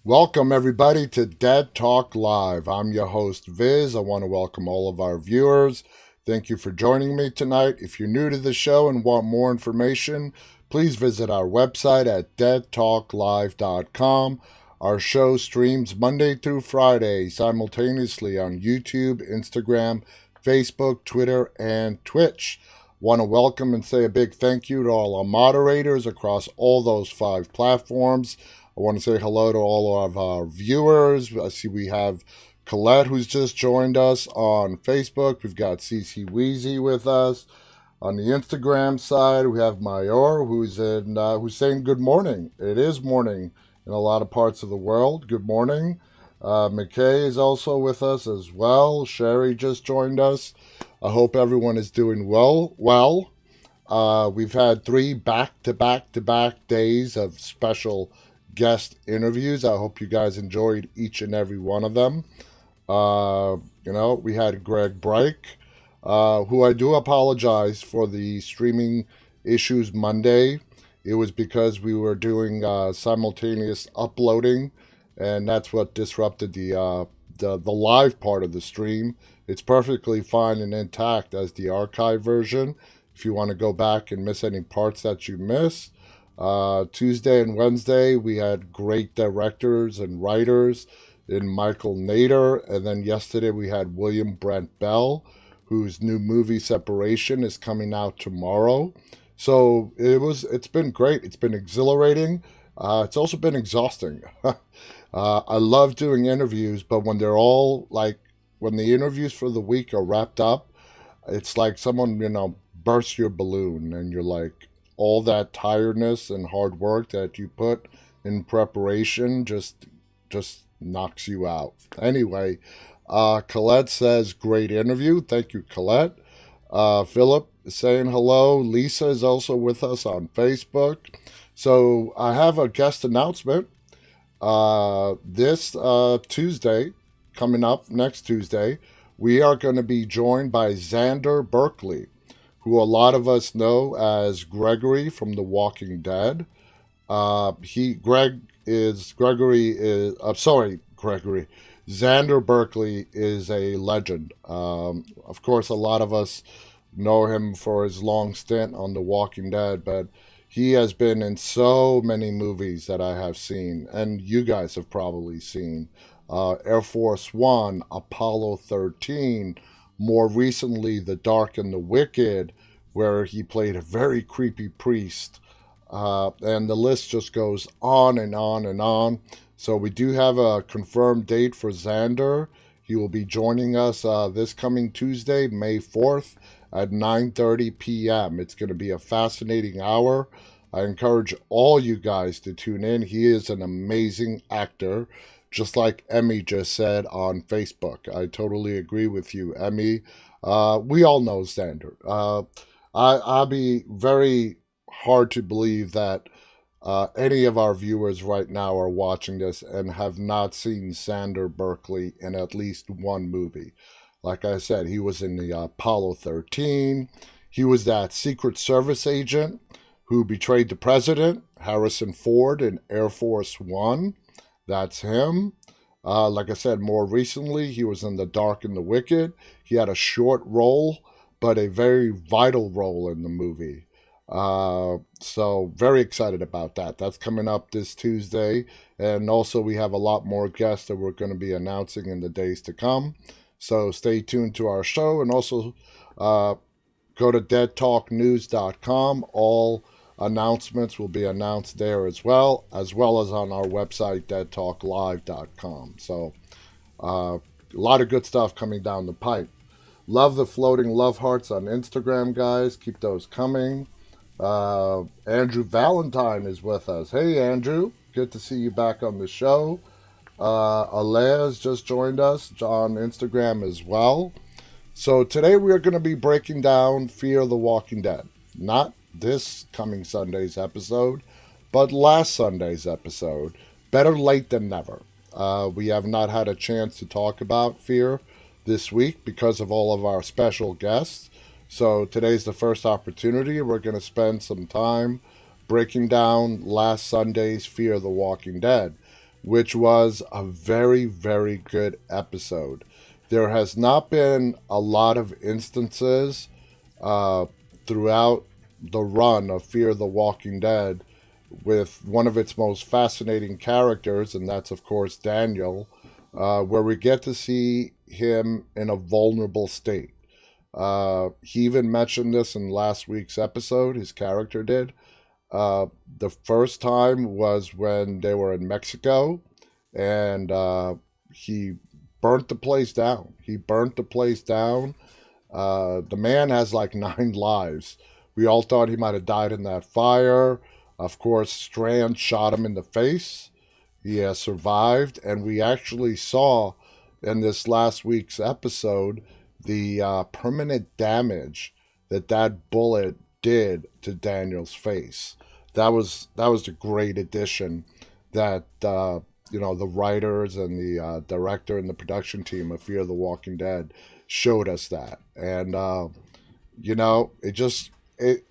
Welcome, everybody, to Dead Talk Live. I'm your host, Viz. I want to welcome all of our viewers. Thank you for joining me tonight. If you're new to the show and want more information, please visit our website at deadtalklive.com. Our show streams Monday through Friday simultaneously on YouTube, Instagram, Facebook, Twitter, and Twitch. Want to welcome and say a big thank you to all our moderators across all those 5 platforms. I want to say hello to all of our viewers. I see we have Colette, who's just joined us on Facebook. We've got CC Weezy with us. On the Instagram side, we have Mayor, who's saying good morning. It is morning in a lot of parts of the world. Good morning. McKay is also with us as well. Sherry just joined us. I hope everyone is doing well. We've had 3 back-to-back-to-back days of special guest interviews. I hope you guys enjoyed each and every one of them. We had Greg Break, who I do apologize for the streaming issues Monday. It was because we were doing simultaneous uploading, and that's what disrupted the live part of the stream. It's perfectly fine and intact as the archive version. If you want to go back and miss any parts that you missed. Tuesday and Wednesday, we had great directors and writers in Michael Nader. And then yesterday, we had William Brent Bell, whose new movie Separation is coming out tomorrow. So it's been great. It's been exhilarating. It's also been exhausting. I love doing interviews, but when they're all when the interviews for the week are wrapped up, it's like someone, bursts your balloon and you're like, all that tiredness and hard work that you put in preparation just knocks you out. Anyway, Colette says great interview. Thank you, Colette. Philip is saying hello. Lisa is also with us on Facebook. So I have a guest announcement. This Tuesday, coming up next Tuesday, we are going to be joined by Xander Berkeley, who a lot of us know as Gregory from The Walking Dead. Gregory. Xander Berkeley is a legend. Of course, a lot of us know him for his long stint on The Walking Dead, but he has been in so many movies that I have seen, and you guys have probably seen. Air Force One, Apollo 13, more recently, The Dark and the Wicked, where he played a very creepy priest. And the list just goes on and on and on. So we do have a confirmed date for Xander. He will be joining us this coming Tuesday, May 4th at 9:30 p.m. It's going to be a fascinating hour. I encourage all you guys to tune in. He is an amazing actor, just like Emmy just said on Facebook. I totally agree with you, Emmy. We all know Xander. I'll be very hard to believe that any of our viewers right now are watching this and have not seen Xander Berkeley in at least one movie. Like I said, he was in the Apollo 13. He was that Secret Service agent who betrayed the president, Harrison Ford, in Air Force One. That's him. Like I said, more recently, he was in The Dark and the Wicked. He had a short role, but a very vital role in the movie. So very excited about that. That's coming up this Tuesday. And also we have a lot more guests that we're going to be announcing in the days to come. So stay tuned to our show, and also go to deadtalknews.com. All announcements will be announced there as well as on our website, deadtalklive.com. So a lot of good stuff coming down the pipe. Love the floating love hearts on Instagram, guys. Keep those coming. Andrew Valentine is with us. Hey, Andrew. Good to see you back on the show. Alea's just joined us on Instagram as well. So today we are going to be breaking down Fear the Walking Dead. Not this coming Sunday's episode, but last Sunday's episode. Better late than never. We have not had a chance to talk about Fear this week because of all of our special guests. So today's the first opportunity. We're going to spend some time breaking down last Sunday's Fear the Walking Dead. which was a very, very good episode. There has not been a lot of instances uh, throughout the run of Fear the Walking Dead with one of its most fascinating characters, and that's, of course, Daniel, where we get to see him in a vulnerable state. He even mentioned this in last week's episode, his character did. The first time was when they were in Mexico, and he burnt the place down. He burnt the place down. The man has like 9 lives. We all thought he might have died in that fire. Of course, Strand shot him in the face. He has survived, and we actually saw in this last week's episode the permanent damage that that bullet did to Daniel's face. That was a great addition that the writers and the director and the production team of Fear the Walking Dead showed us that, and it just it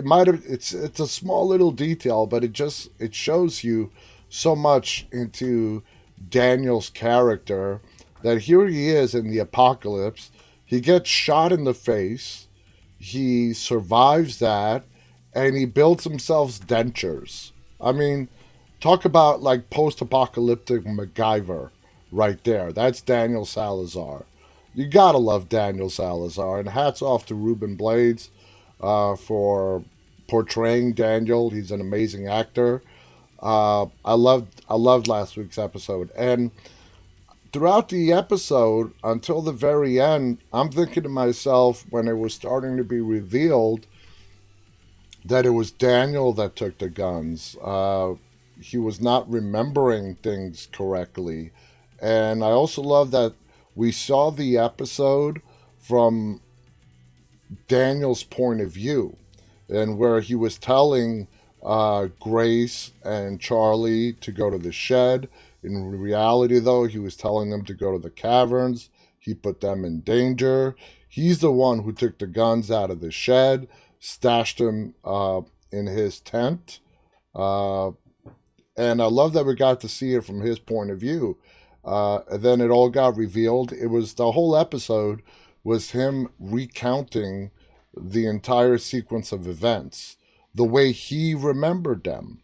might have it's a small little detail, but it shows you so much into Daniel's character that here he is in the apocalypse. He gets shot in the face. He survives that, and he builds himself dentures. I mean, talk about like post-apocalyptic MacGyver right there. That's Daniel Salazar. You gotta love Daniel Salazar, and hats off to Ruben Blades for portraying Daniel. He's an amazing actor. I loved last week's episode, and throughout the episode until the very end, I'm thinking to myself when it was starting to be revealed that it was Daniel that took the guns. He was not remembering things correctly, and I also love that we saw the episode from Daniel's point of view, and where he was telling Grace and Charlie to go to the shed. In reality, though, he was telling them to go to the caverns. He put them in danger. He's the one who took the guns out of the shed, stashed them in his tent. Uh, and I love that we got to see it from his point of view. And then it all got revealed. It was the whole episode was him recounting the entire sequence of events the way he remembered them.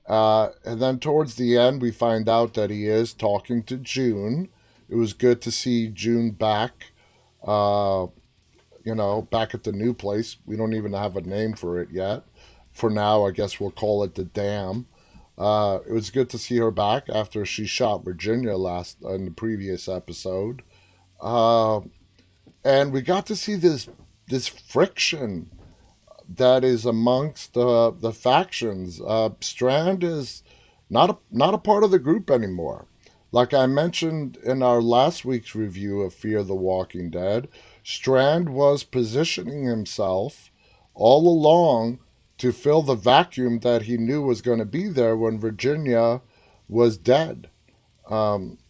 And then towards the end, we find out that he is talking to June. It was good to see June back, uh, back at the new place. We don't even have a name for it yet. For now, I guess we'll call it the Dam. It was good to see her back after she shot Virginia last in the previous episode, uh, and we got to see this friction that is amongst the factions. Strand is not a part of the group anymore. Like I mentioned in our last week's review of Fear the Walking Dead, Strand was positioning himself all along to fill the vacuum that he knew was going to be there when Virginia was dead.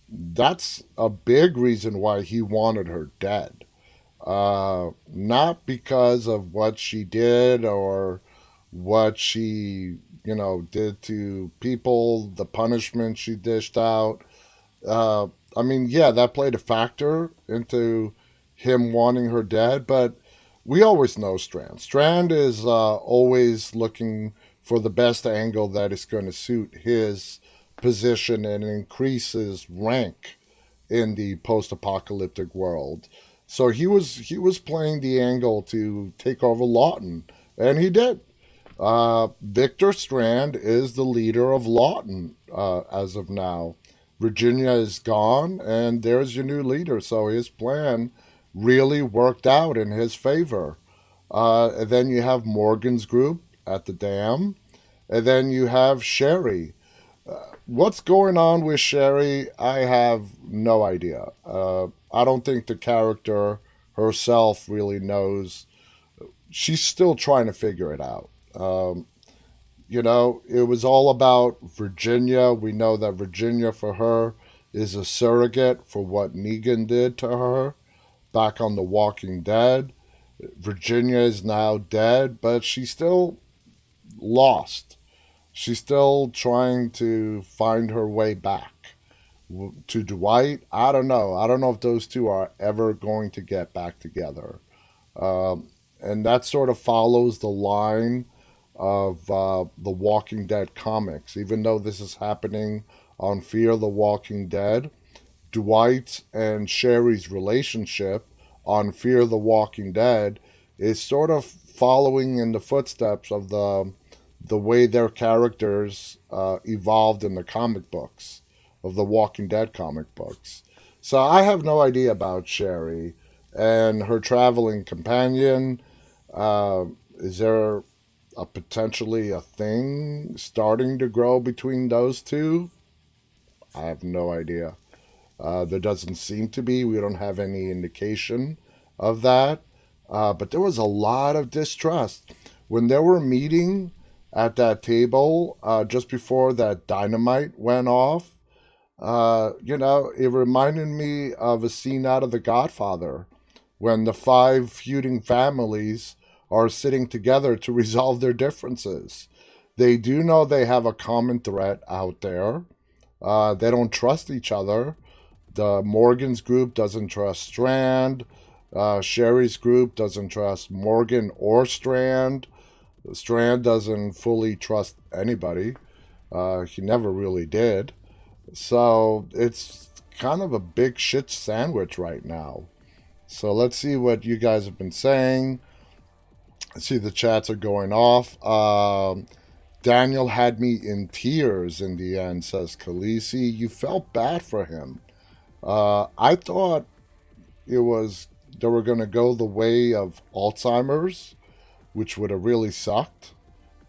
That's a big reason why he wanted her dead. Not because of what she did or what she, did to people, the punishment she dished out. Uh, I mean, yeah, that played a factor into him wanting her dead, but we always know Strand. Strand is always looking for the best angle that is going to suit his position and increase his rank in the post-apocalyptic world. So he was playing the angle to take over Lawton, and he did. Victor Strand is the leader of Lawton as of now. Virginia is gone, and there's your new leader. So his plan really worked out in his favor. And then you have Morgan's group at the dam, and then you have Sherry. What's going on with Sherry? I have no idea. I don't think the character herself really knows. She's still trying to figure it out. It was all about Virginia. We know that Virginia for her is a surrogate for what Negan did to her back on The Walking Dead. Virginia is now dead, but she's still lost. She's still trying to find her way back. To Dwight, I don't know. I don't know if those two are ever going to get back together. And that sort of follows the line of the Walking Dead comics. Even though this is happening on Fear the Walking Dead, Dwight and Sherry's relationship on Fear the Walking Dead is sort of following in the footsteps of the way their characters evolved in the comic books of the Walking Dead comic books. So I have no idea about Sherry and her traveling companion. Is there potentially a thing starting to grow between those two? I have no idea. There doesn't seem to be. We don't have any indication of that. But there was a lot of distrust. When they were meeting at that table just before that dynamite went off, it reminded me of a scene out of The Godfather when the five feuding families are sitting together to resolve their differences. They do know they have a common threat out there. They don't trust each other. The Morgan's group doesn't trust Strand. Sherry's group doesn't trust Morgan or Strand. Strand doesn't fully trust anybody. He never really did. So it's kind of a big shit sandwich right now. So let's see what you guys have been saying. I see the chats are going off. Daniel had me in tears in the end, says Khaleesi. You felt bad for him. I thought it was they were going to go the way of Alzheimer's, which would have really sucked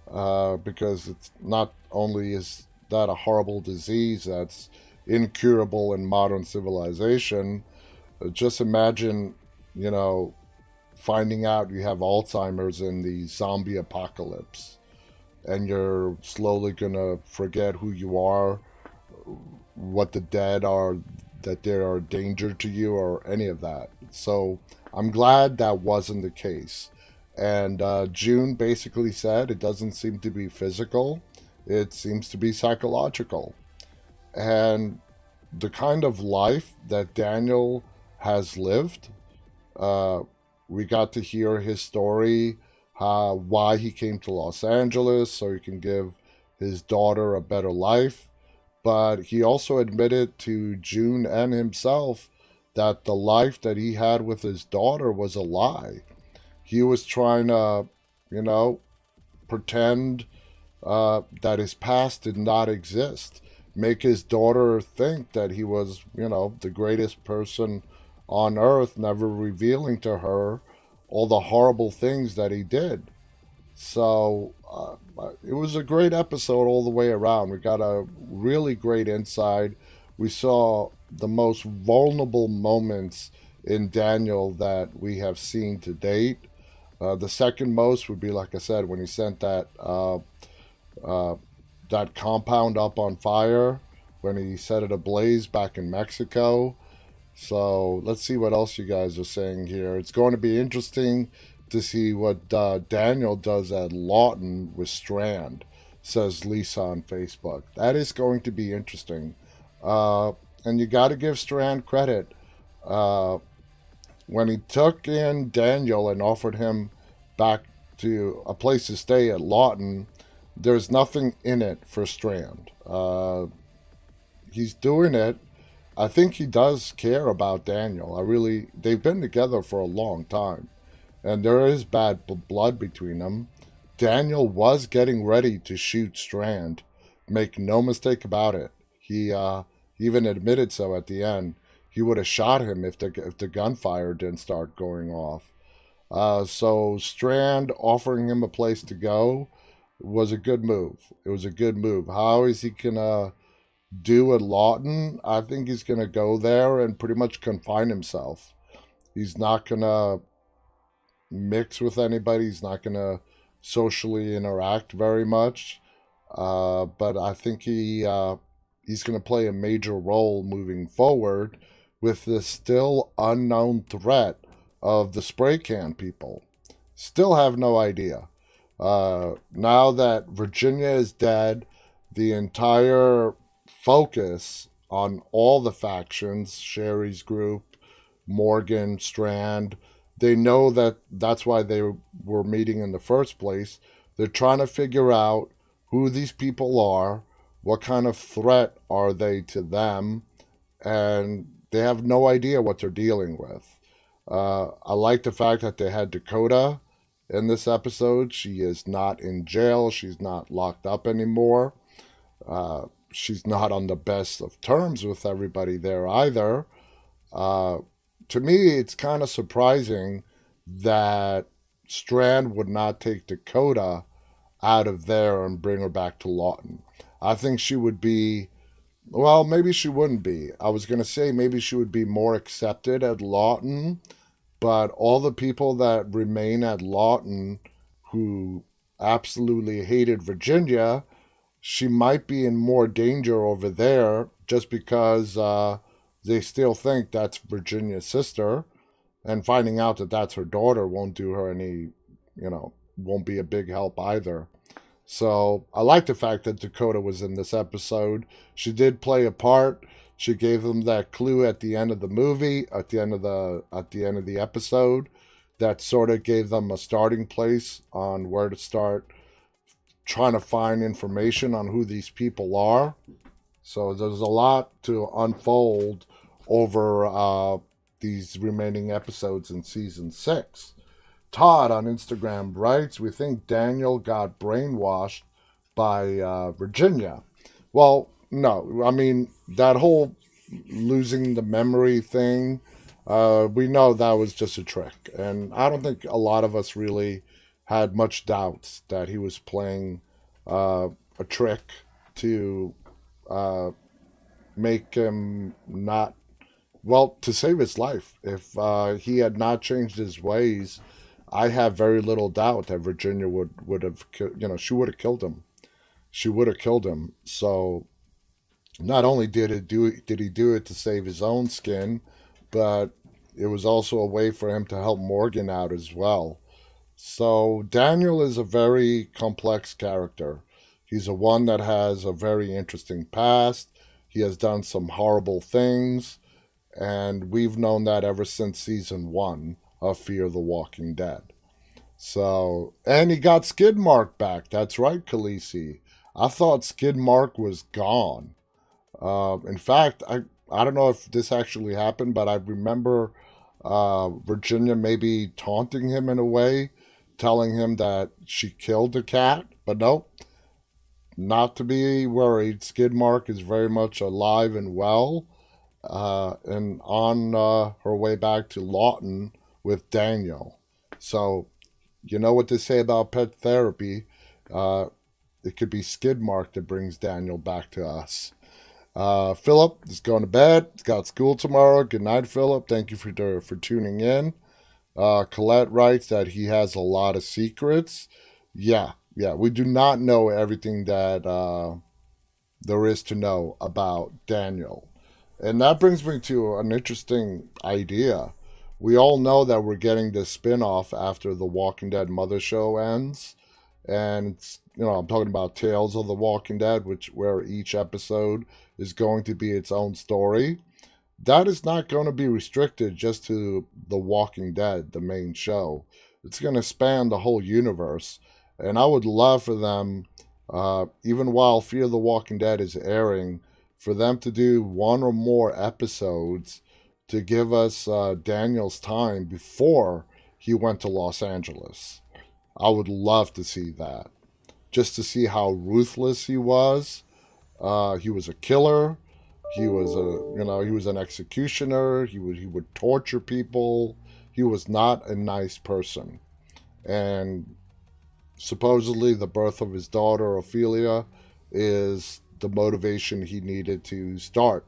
because it's not only is that a horrible disease that's incurable in modern civilization. Just imagine, you know, finding out you have Alzheimer's in the zombie apocalypse and you're slowly going to forget who you are, what the dead are, that they are a danger to you, or any of that. So I'm glad that wasn't the case. And June basically said it doesn't seem to be physical, it seems to be psychological. And the kind of life that Daniel has lived, uh, we got to hear his story, why he came to Los Angeles so he can give his daughter a better life. But he also admitted to June and himself that the life that he had with his daughter was a lie. He was trying to, you know, pretend that his past did not exist, make his daughter think that he was, the greatest person on earth, never revealing to her all the horrible things that he did. So it was a great episode all the way around. We got a really great insight. We saw the most vulnerable moments in Daniel that we have seen to date. The second most would be, like I said, when he sent uh, that compound up on fire, when he set it ablaze back in Mexico. So let's see what else you guys are saying here. It's going to be interesting to see what Daniel does at Lawton with Strand, says Lisa on Facebook. That is going to be interesting. And you got to give Strand credit. Uh, when he took in Daniel and offered him back to a place to stay at Lawton, there's nothing in it for Strand. He's doing it. I think he does care about Daniel. They've been together for a long time, and there is bad blood between them. Daniel was getting ready to shoot Strand. Make no mistake about it. He even admitted so at the end. He would have shot him if the gunfire didn't start going off. So Strand offering him a place to go was a good move. It was a good move. How is he gonna do at Lawton? I think he's gonna go there and pretty much confine himself. He's not gonna mix with anybody. He's not gonna socially interact very much. But I think he's gonna play a major role moving forward with the still unknown threat of the spray can people. Still have no idea. Now that Virginia is dead, the entire focus on all the factions, Sherry's group, Morgan, Strand, they know that that's why they were meeting in the first place. They're trying to figure out who these people are, what kind of threat are they to them, and they have no idea what they're dealing with. I like the fact that they had Dakota in this episode. She is not in jail. She's not locked up anymore. She's not on the best of terms with everybody there either. Uh, to me, it's kind of surprising that Strand would not take Dakota out of there and bring her back to Lawton. I think she would be, well, maybe she wouldn't be. I was going to say maybe she would be more accepted at Lawton, but all the people that remain at Lawton who absolutely hated Virginia, she might be in more danger over there just because they still think that's Virginia's sister, and finding out that that's her daughter won't do her any, won't be a big help either. So I like the fact that Dakota was in this episode. She did play a part. She gave them that clue at the end of the movie, at the end of the episode, that sort of gave them a starting place on where to start trying to find information on who these people are. So there's a lot to unfold over these remaining episodes in season 6. Todd on Instagram writes, "We think Daniel got brainwashed by Virginia." Well, no. I mean, that whole losing the memory thing, we know that was just a trick. And I don't think a lot of us really had much doubts that he was playing a trick to uh, make him not, well, to save his life. If he had not changed his ways, I have very little doubt that Virginia would have, she would have killed him. She would have killed him. So not only did he do it to save his own skin, but it was also a way for him to help Morgan out as well. So Daniel is a very complex character. He's a one that has a very interesting past. He has done some horrible things, and we've known that ever since season 1 of Fear the Walking Dead. So, and he got Skidmark back. That's right, Khaleesi. I thought Skidmark was gone. In fact, I don't know if this actually happened, but I remember Virginia maybe taunting him in a way, telling him that she killed the cat. But no, not to be worried. Skidmark is very much alive and well, and on her way back to Lawton with Daniel. So, you know what they say about pet therapy. Uh, it could be Skidmark that brings Daniel back to us. Philip is going to bed. He's got school tomorrow. Good night, Philip. Thank you for tuning in. Colette writes that he has a lot of secrets. Yeah, yeah. We do not know everything that there is to know about Daniel. And that brings me to an interesting idea. We all know that we're getting this spin off after the Walking Dead Mother Show ends. And it's, I'm talking about Tales of the Walking Dead, where each episode is going to be its own story. That is not going to be restricted just to The Walking Dead, the main show. It's going to span the whole universe. And I would love for them, even while Fear the Walking Dead is airing, for them to do one or more episodes to give us Daniel's time before he went to Los Angeles. I would love to see that. Just to see how ruthless he was. He was a killer. He was an executioner. He would torture people. He was not a nice person. And supposedly the birth of his daughter Ophelia is the motivation he needed to start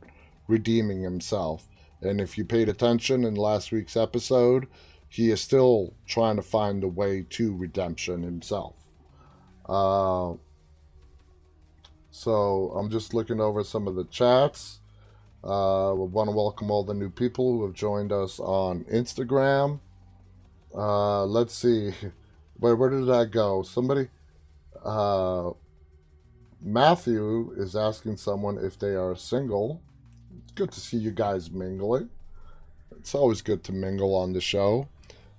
redeeming himself. And if you paid attention in last week's episode, he is still trying to find a way to redemption himself. Uh, so I'm just looking over some of the chats. We want to welcome all the new people who have joined us on Instagram. Let's see. Wait, where did that go? Somebody, uh, Matthew is asking someone if they are single. It's good to see you guys mingling. It's always good to mingle on the show.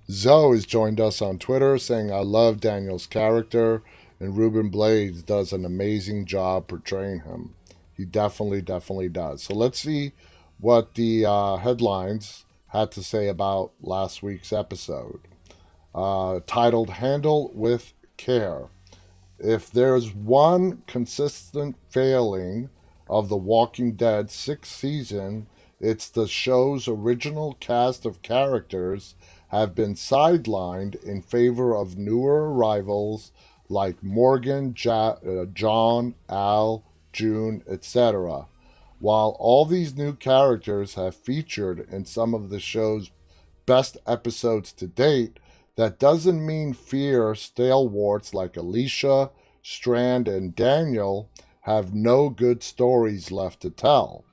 Zoe has joined us on Twitter saying, I love Daniel's character, and Ruben Blades does an amazing job portraying him. He definitely does. So let's see what the headlines had to say about last week's episode. Titled Handle with Care. If there's one consistent failing of The Walking Dead sixth season, it's the show's original cast of characters have been sidelined in favor of newer arrivals like Morgan, John, Al, June, etc. While all these new characters have featured in some of the show's best episodes to date, that doesn't mean Fear stalwarts like Alicia, Strand, and Daniel have no good stories left to tell.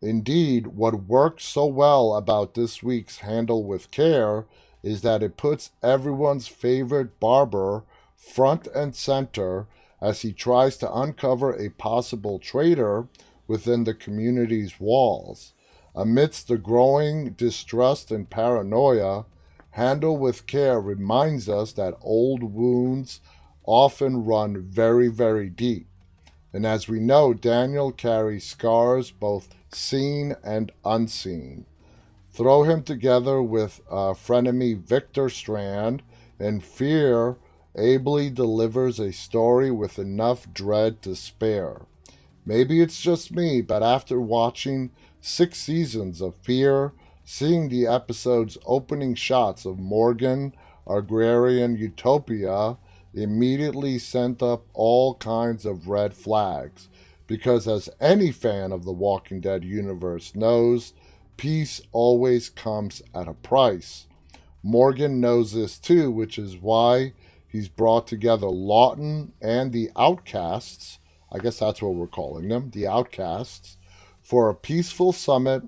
Indeed, what works so well about this week's Handle with Care is that it puts everyone's favorite barber front and center as he tries to uncover a possible traitor within the community's walls. Amidst the growing distrust and paranoia, Handle with Care reminds us that old wounds often run very deep. And as we know, Daniel carries scars both seen and unseen. Throw him together with frenemy Victor Strand, and Fear ably delivers a story with enough dread to spare. Maybe it's just me, but after watching 6 seasons of Fear, seeing the episode's opening shots of Morgan, Agrarian Utopia, immediately sent up all kinds of red flags. Because as any fan of the Walking Dead universe knows, peace always comes at a price. Morgan knows this too, which is why he's brought together Lawton and the Outcasts, I guess that's what we're calling them, the Outcasts, for a peaceful summit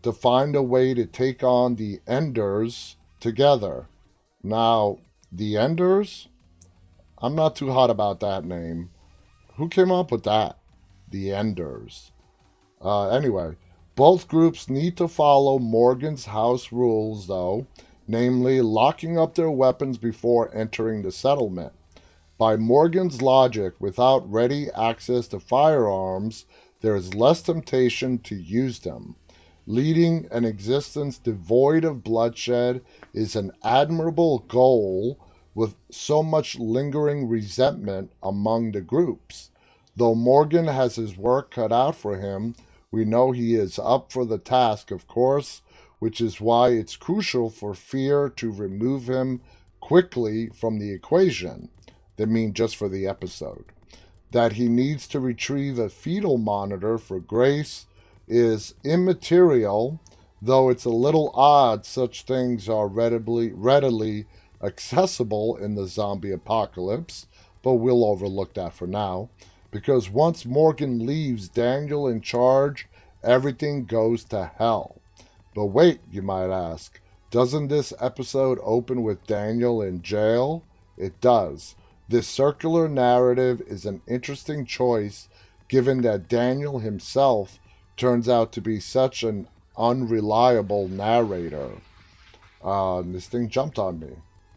to find a way to take on the Enders together. Now, the Enders? I'm not too hot about that name. Who came up with that? The Enders. Anyway, both groups need to follow Morgan's house rules, though, namely locking up their weapons before entering the settlement. By Morgan's logic, without ready access to firearms, there is less temptation to use them. Leading an existence devoid of bloodshed is an admirable goal with so much lingering resentment among the groups. Though Morgan has his work cut out for him, we know he is up for the task, of course, which is why it's crucial for Fear to remove him quickly from the equation. They mean just for the episode. That he needs to retrieve a fetal monitor for Grace is immaterial, though it's a little odd such things are readily accessible in the zombie apocalypse, but we'll overlook that for now. Because once Morgan leaves Daniel in charge, everything goes to hell. But wait, you might ask, doesn't this episode open with Daniel in jail? It does. This circular narrative is an interesting choice given that Daniel himself turns out to be such an unreliable narrator. This thing jumped on me.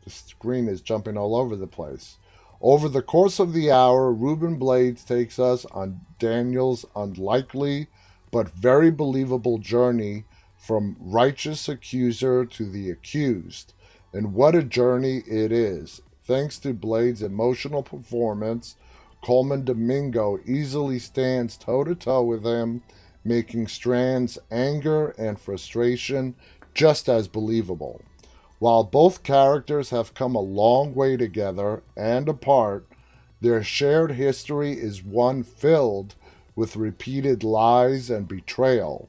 The screen is jumping all over the place. Over the course of the hour, Ruben Blades takes us on Daniel's unlikely but very believable journey from righteous accuser to the accused. And what a journey it is. Thanks to Blades' emotional performance, Coleman Domingo easily stands toe-to-toe with him, making Strand's anger and frustration just as believable. While both characters have come a long way together and apart, their shared history is one filled with repeated lies and betrayal.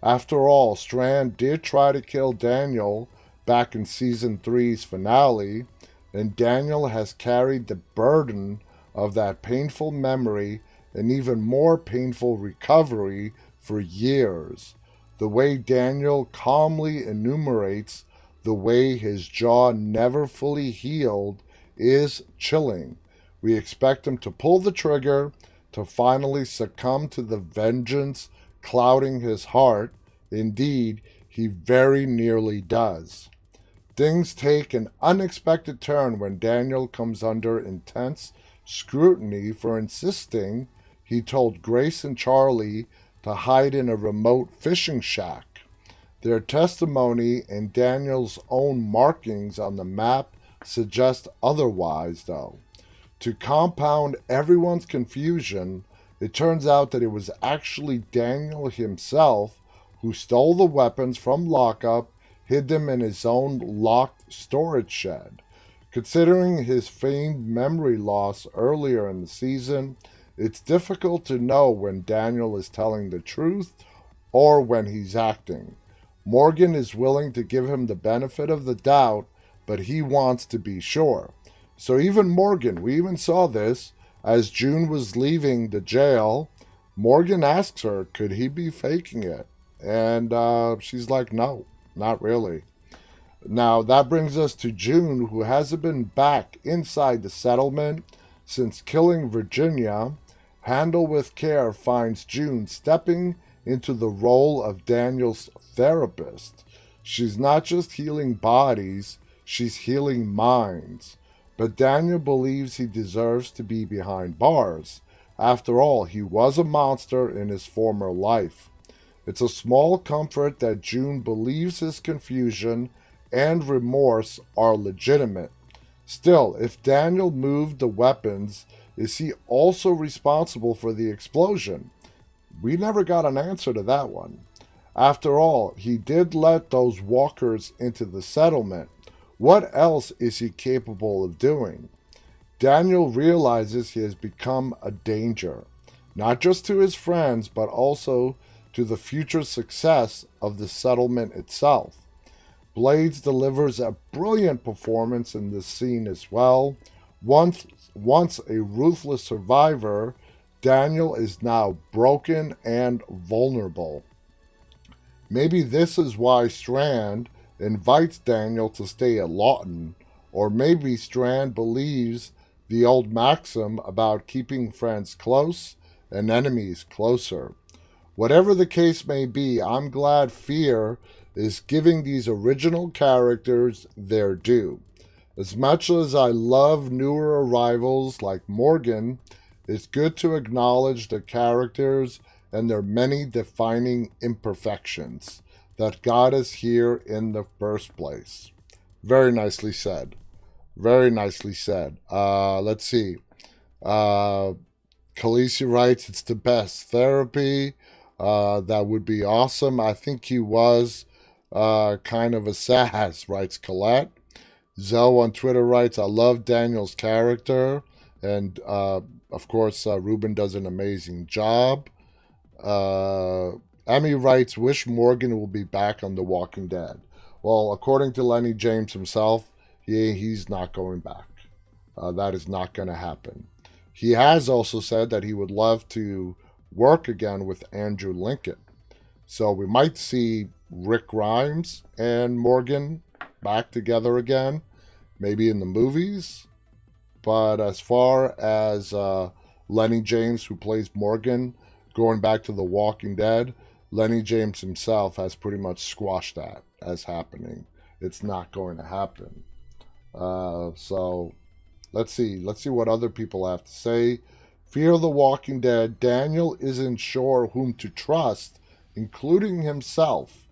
After all, Strand did try to kill Daniel back in Season 3's finale, and Daniel has carried the burden of that painful memory and even more painful recovery for years. The way Daniel calmly enumerates the way his jaw never fully healed is chilling. We expect him to pull the trigger, to finally succumb to the vengeance clouding his heart. Indeed, he very nearly does. Things take an unexpected turn when Daniel comes under intense scrutiny for insisting he told Grace and Charlie to hide in a remote fishing shack. Their testimony and Daniel's own markings on the map suggest otherwise, though. To compound everyone's confusion, it turns out that it was actually Daniel himself who stole the weapons from lockup, hid them in his own locked storage shed. Considering his famed memory loss earlier in the season, it's difficult to know when Daniel is telling the truth or when he's acting. Morgan is willing to give him the benefit of the doubt, but he wants to be sure. So even Morgan, we even saw this, as June was leaving the jail, Morgan asks her, could he be faking it? And she's like, no, not really. Now, that brings us to June, who hasn't been back inside the settlement since killing Virginia. Handle with Care finds June stepping into the role of Daniel's therapist. She's not just healing bodies, she's healing minds. But Daniel believes he deserves to be behind bars. After all, he was a monster in his former life. It's a small comfort that June believes his confusion and remorse are legitimate. Still, if Daniel moved the weapons, is he also responsible for the explosion? We never got an answer to that one. After all, he did let those walkers into the settlement. What else is he capable of doing? Daniel realizes he has become a danger, not just to his friends, but also to the future success of the settlement itself. Blades delivers a brilliant performance in this scene as well. Once a ruthless survivor, Daniel is now broken and vulnerable. Maybe this is why Strand invites Daniel to stay at Lawton, or maybe Strand believes the old maxim about keeping friends close and enemies closer. Whatever the case may be, I'm glad Fear is giving these original characters their due. As much as I love newer arrivals like Morgan, it's good to acknowledge the characters and their many defining imperfections that got us here in the first place. Very nicely said. Very nicely said. Let's see. Khaleesi writes, it's the best therapy. That would be awesome. I think he was kind of a sass, writes Colette. Zoe on Twitter writes, I love Daniel's character. And, of course, Ruben does an amazing job. Emmy writes, wish Morgan will be back on The Walking Dead. Well, according to Lenny James himself, he's not going back. That is not going to happen. He has also said that he would love to work again with Andrew Lincoln. So we might see Rick Grimes and Morgan back together again, maybe in the movies. But as far as Lenny James, who plays Morgan, going back to The Walking Dead, Lenny James himself has pretty much squashed that as happening. It's not going to happen. So let's see what other people have to say. Fear the Walking Dead. Daniel isn't sure whom to trust, including himself.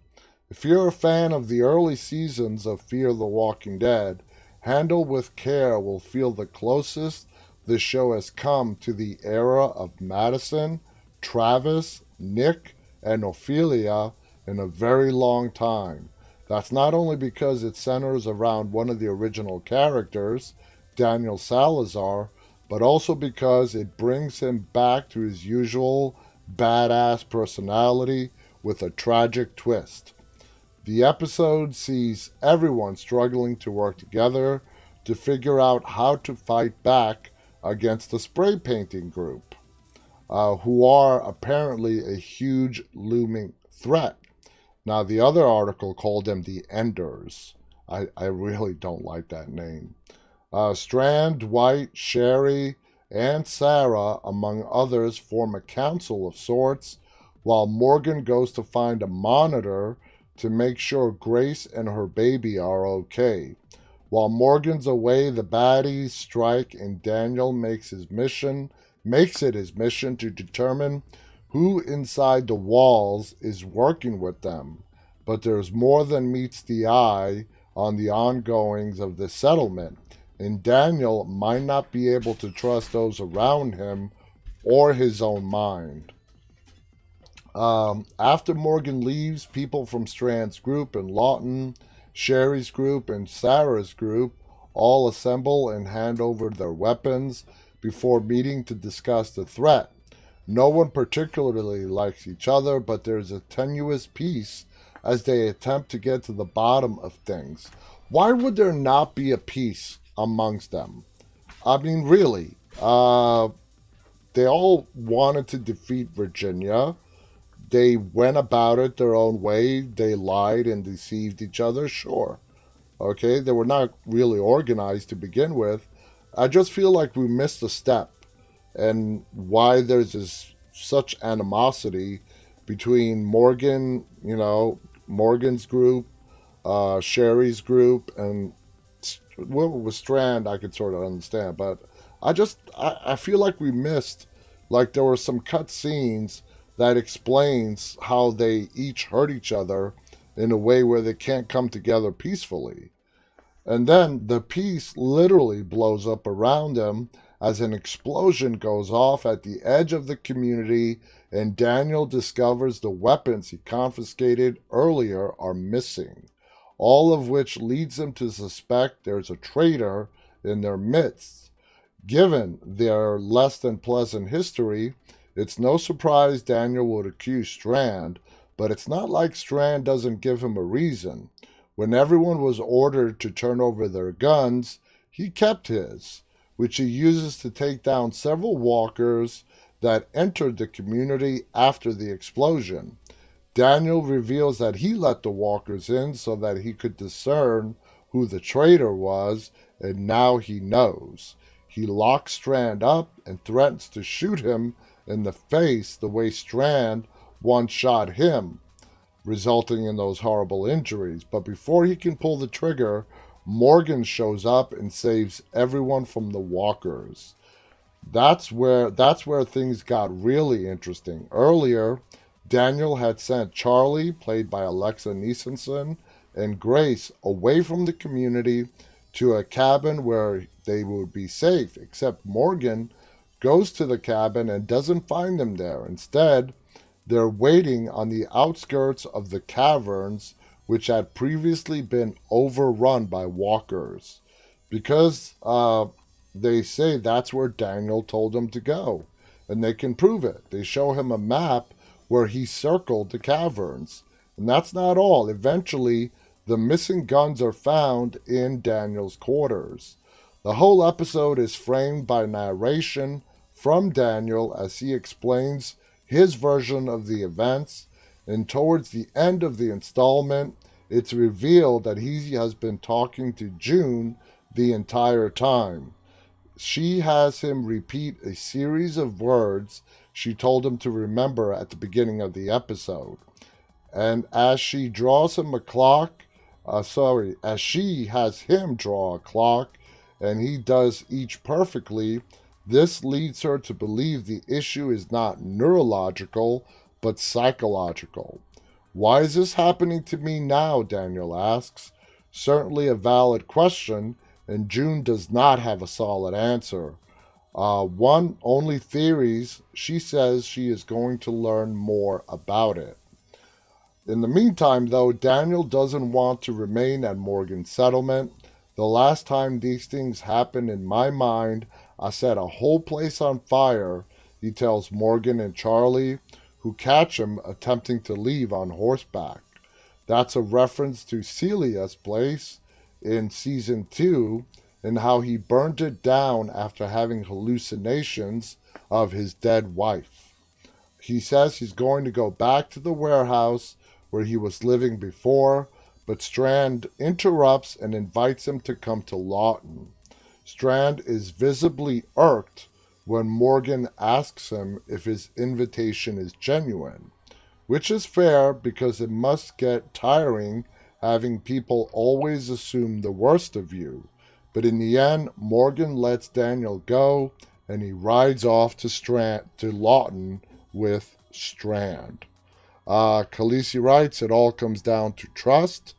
If you're a fan of the early seasons of Fear the Walking Dead, Handle with Care will feel the closest the show has come to the era of Madison, Travis, Nick, and Ophelia in a very long time. That's not only because it centers around one of the original characters, Daniel Salazar, but also because it brings him back to his usual badass personality with a tragic twist. The episode sees everyone struggling to work together to figure out how to fight back against the spray painting group, who are apparently a huge looming threat. Now, the other article called them the Enders. I really don't like that name. Strand, Dwight, Sherry, and Sarah, among others, form a council of sorts, while Morgan goes to find a monitor to make sure Grace and her baby are okay. While Morgan's away, the baddies strike, and Daniel makes it his mission to determine who inside the walls is working with them. But there's more than meets the eye on the ongoings of the settlement, and Daniel might not be able to trust those around him or his own mind. After Morgan leaves, people from Strand's group and Lawton, Sherry's group, and Sarah's group all assemble and hand over their weapons before meeting to discuss the threat. No one particularly likes each other, but there's a tenuous peace as they attempt to get to the bottom of things. Why would there not be a peace amongst them? I mean, really. They all wanted to defeat Virginia. They went about it their own way. They lied and deceived each other, sure. Okay, they were not really organized to begin with. I just feel like we missed a step, and why there's such animosity between Morgan's group, Sherry's group, and with Strand, I could sort of understand. But I feel like we missed, like there were some cut scenes that explains how they each hurt each other in a way where they can't come together peacefully. And then the piece literally blows up around them as an explosion goes off at the edge of the community, and Daniel discovers the weapons he confiscated earlier are missing, all of which leads him to suspect there's a traitor in their midst. Given their less than pleasant history, it's no surprise Daniel would accuse Strand, but it's not like Strand doesn't give him a reason. When everyone was ordered to turn over their guns, he kept his, which he uses to take down several walkers that entered the community after the explosion. Daniel reveals that he let the walkers in so that he could discern who the traitor was, and now he knows. He locks Strand up and threatens to shoot him in the face the way Strand once shot him, resulting in those horrible injuries. But before he can pull the trigger, Morgan shows up and saves everyone from the walkers. That's where things got really interesting. Earlier, Daniel had sent Charlie, played by Alexa Nisenson, and Grace away from the community to a cabin where they would be safe, except Morgan goes to the cabin and doesn't find them there. Instead, they're waiting on the outskirts of the caverns, which had previously been overrun by walkers, because they say that's where Daniel told them to go, and they can prove it. They show him a map where he circled the caverns. And that's not all. Eventually, the missing guns are found in Daniel's quarters. The whole episode is framed by narration from Daniel as he explains his version of the events, and towards the end of the installment, it's revealed that he has been talking to June the entire time. She has him repeat a series of words she told him to remember at the beginning of the episode. And as she draws him a clock, as she has him draw a clock, and he does each perfectly, this leads her to believe the issue is not neurological, but psychological. Why is this happening to me now? Daniel asks. Certainly a valid question, and June does not have a solid answer. One only theories, she says she is going to learn more about it. In the meantime, though, Daniel doesn't want to remain at Morgan's settlement. The last time these things happened in my mind, I set a whole place on fire, he tells Morgan and Charlie, who catch him attempting to leave on horseback. That's a reference to Celia's place in season 2 and how he burned it down after having hallucinations of his dead wife. He says he's going to go back to the warehouse where he was living before, but Strand interrupts and invites him to come to Lawton. Strand is visibly irked when Morgan asks him if his invitation is genuine, which is fair because it must get tiring having people always assume the worst of you. But in the end, Morgan lets Daniel go and he rides off to Lawton with Strand. Khaleesi writes, it all comes down to trust.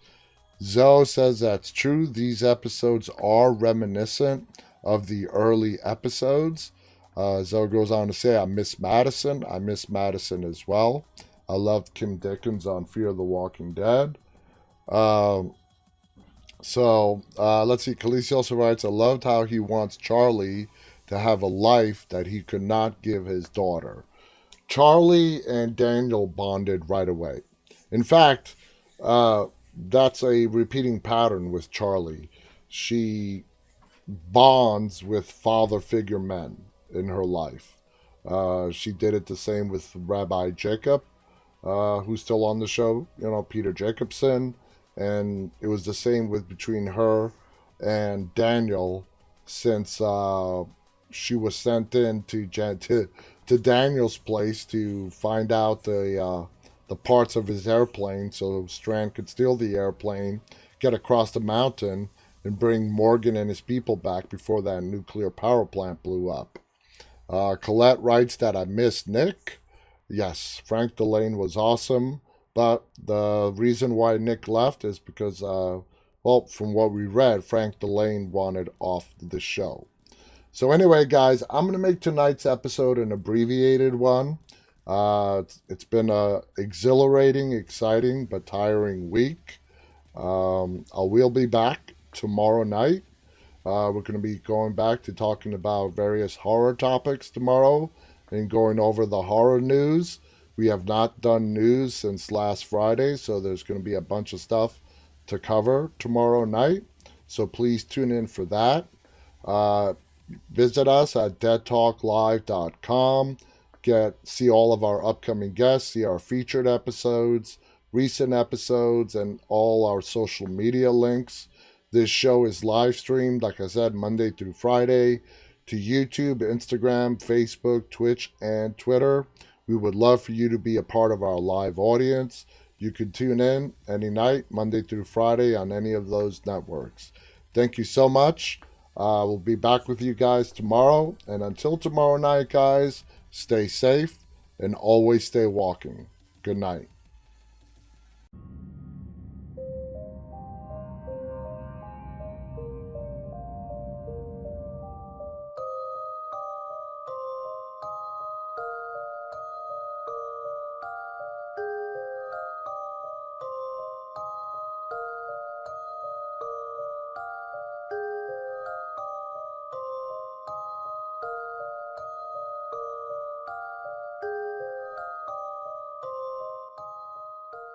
Zoe says that's true. These episodes are reminiscent of the early episodes. Zoe goes on to say, I miss Madison. I miss Madison as well. I loved Kim Dickens on Fear the Walking Dead. Let's see. Khaleesi also writes, I loved how he wants Charlie to have a life that he could not give his daughter. Charlie and Daniel bonded right away. In fact, that's a repeating pattern with Charlie. She bonds with father figure men in her life. She did it the same with Rabbi Jacob, who's still on the show, Peter Jacobson. And it was the same between her and Daniel since she was sent in to Daniel's place to find out the parts of his airplane so Strand could steal the airplane, get across the mountain, and bring Morgan and his people back before that nuclear power plant blew up. Colette writes that I miss Nick. Yes, Frank Delane was awesome, but the reason why Nick left is because, from what we read, Frank Delane wanted off the show. So anyway, guys, I'm going to make tonight's episode an abbreviated one. It's been a exhilarating, exciting, but tiring week. We'll be back tomorrow night. We're going to be going back to talking about various horror topics tomorrow and going over the horror news. We have not done news since last Friday, so there's going to be a bunch of stuff to cover tomorrow night. So please tune in for that. Visit us at deadtalklive.com. See all of our upcoming guests, see our featured episodes, recent episodes, and all our social media links. This show is live streamed, like I said, Monday through Friday to YouTube, Instagram, Facebook, Twitch, and Twitter. We would love for you to be a part of our live audience. You can tune in any night, Monday through Friday, on any of those networks. Thank you so much. We'll be back with you guys tomorrow. And until tomorrow night, guys, stay safe and always stay walking. Good night.